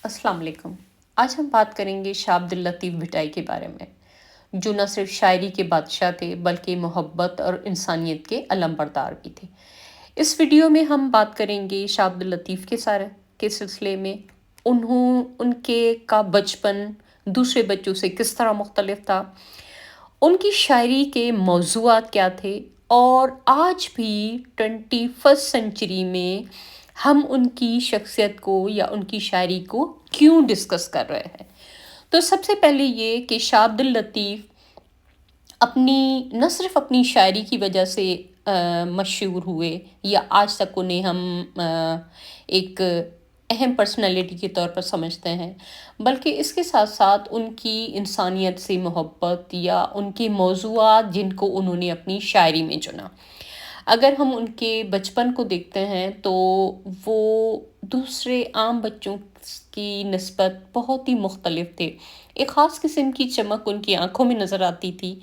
अस्सलाम वालेकुम। आज हम बात करेंगे शाह अब्दुल लतीफ़ भुट्टाई के बारे में, जो न सिर्फ शायरी के बादशाह थे बल्कि मोहब्बत और इंसानियत के अलमबरदार भी थे। इस वीडियो में हम बात करेंगे शाह अब्दुल लतीफ़ के सिलसिले में। उनके का बचपन दूसरे बच्चों से किस तरह मुख्तलिफ था, उनकी शायरी के मौज़ूआत क्या थे, और आज भी 21st सेंचुरी में हम उनकी शख्सियत को या उनकी शायरी को क्यों डिस्कस कर रहे हैं। तो सबसे पहले ये कि शाह अब्दुल लतीफ़ अपनी न सिर्फ अपनी शायरी की वजह से मशहूर हुए या आज तक उन्हें हम एक अहम पर्सनालिटी के तौर पर समझते हैं, बल्कि इसके साथ साथ उनकी इंसानियत से मोहब्बत या उनके मौज़ूआत जिनको उन्होंने अपनी शायरी में चुना। अगर हम उनके बचपन को देखते हैं तो वो दूसरे आम बच्चों की निस्बत बहुत ही मुख्तलिफ थे। एक ख़ास किस्म की चमक उनकी आंखों में नज़र आती थी,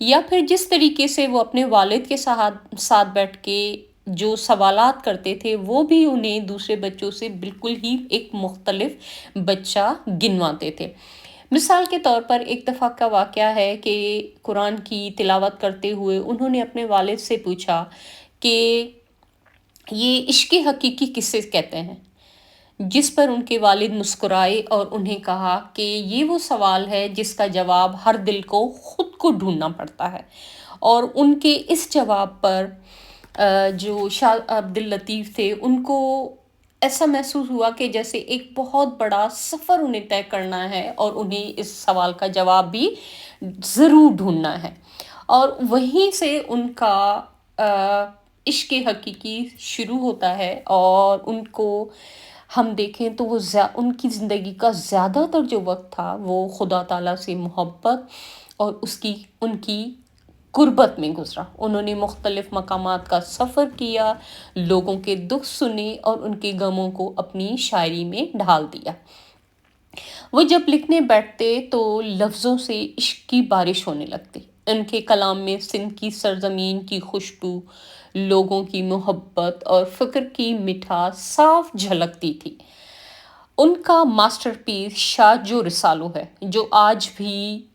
या फिर जिस तरीके से वो अपने वालिद के साथ साथ बैठ के जो सवालात करते थे वो भी उन्हें दूसरे बच्चों से बिल्कुल ही एक मुख्तलिफ बच्चा गिनवाते थे। मिसाल के तौर पर एक दफ़ा का वाक़या है कि कुरान की तिलावत करते हुए उन्होंने अपने वालिद से पूछा कि ये इश्क़ हकीकी किसे कहते हैं, जिस पर उनके वालिद मुस्कुराए और उन्हें कहा कि ये वो सवाल है जिसका जवाब हर दिल को ख़ुद को ढूंढना पड़ता है। और उनके इस जवाब पर जो शाह अब्दुल लतीफ़ थे उनको ऐसा महसूस हुआ कि जैसे एक बहुत बड़ा सफ़र उन्हें तय करना है और उन्हें इस सवाल का जवाब भी ज़रूर ढूंढना है। और वहीं से उनका इश्क़ हकीकी शुरू होता है, और उनको हम देखें तो वो उनकी ज़िंदगी का ज़्यादातर जो वक्त था वो खुदा ताला से मोहब्बत और उनकी गुर्बत में गुज़रा। उन्होंने मुख्तलिफ़ मकामात का सफ़र किया, लोगों के दुख सुने और उनके गमों को अपनी शायरी में ढाल दिया। वो जब लिखने बैठते तो लफ्ज़ों से इश्क की बारिश होने लगती। उनके कलाम में सिंध की सरजमीन की खुशबू, लोगों की मोहब्बत और फ़िक्र की मिठास साफ झलकती थी। उनका मास्टरपीस शाह जो रिसालो है, जो आज भी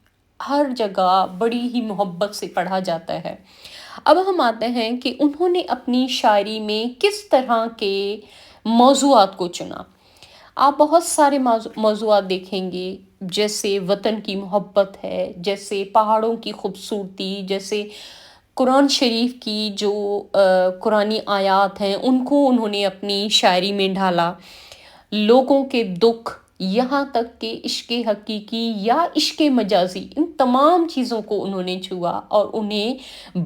हर जगह बड़ी ही मोहब्बत से पढ़ा जाता है। अब हम आते हैं कि उन्होंने अपनी शायरी में किस तरह के मौज़ूआत को चुना। आप बहुत सारे मौज़ूआत देखेंगे, जैसे वतन की मोहब्बत है, जैसे पहाड़ों की खूबसूरती, जैसे कुरान शरीफ की जो कुरानी आयात हैं उनको उन्होंने अपनी शायरी में ढाला। लोगों के दुख, यहाँ तक कि इश्क़ हकीकी या इश्क़ मजाजी, इन तमाम चीज़ों को उन्होंने छुआ और उन्हें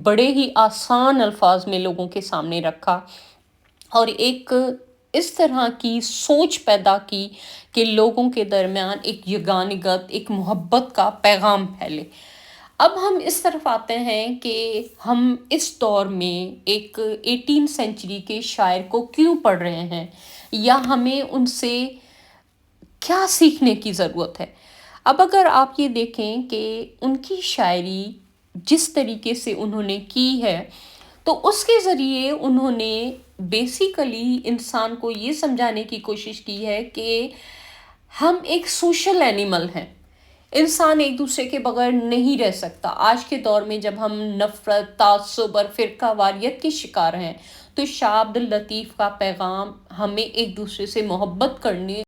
बड़े ही आसान अल्फाज में लोगों के सामने रखा, और एक इस तरह की सोच पैदा की कि लोगों के दरमियान एक यगानियत, एक मोहब्बत का पैगाम फैले। अब हम इस तरफ आते हैं कि हम इस दौर में एक 18 सेंचुरी के शायर को क्यों पढ़ रहे हैं, या हमें उनसे क्या सीखने की ज़रूरत है। अब अगर आप ये देखें कि उनकी शायरी जिस तरीके से उन्होंने की है, तो उसके ज़रिए उन्होंने बेसिकली इंसान को ये समझाने की कोशिश की है कि हम एक सोशल एनिमल हैं। इंसान एक दूसरे के बगैर नहीं रह सकता। आज के दौर में जब हम नफ़रत, तासुब और फ़िरकावारियत के शिकार हैं, तो शाह अब्दुल लतीफ़ का पैगाम हमें एक दूसरे से मोहब्बत करने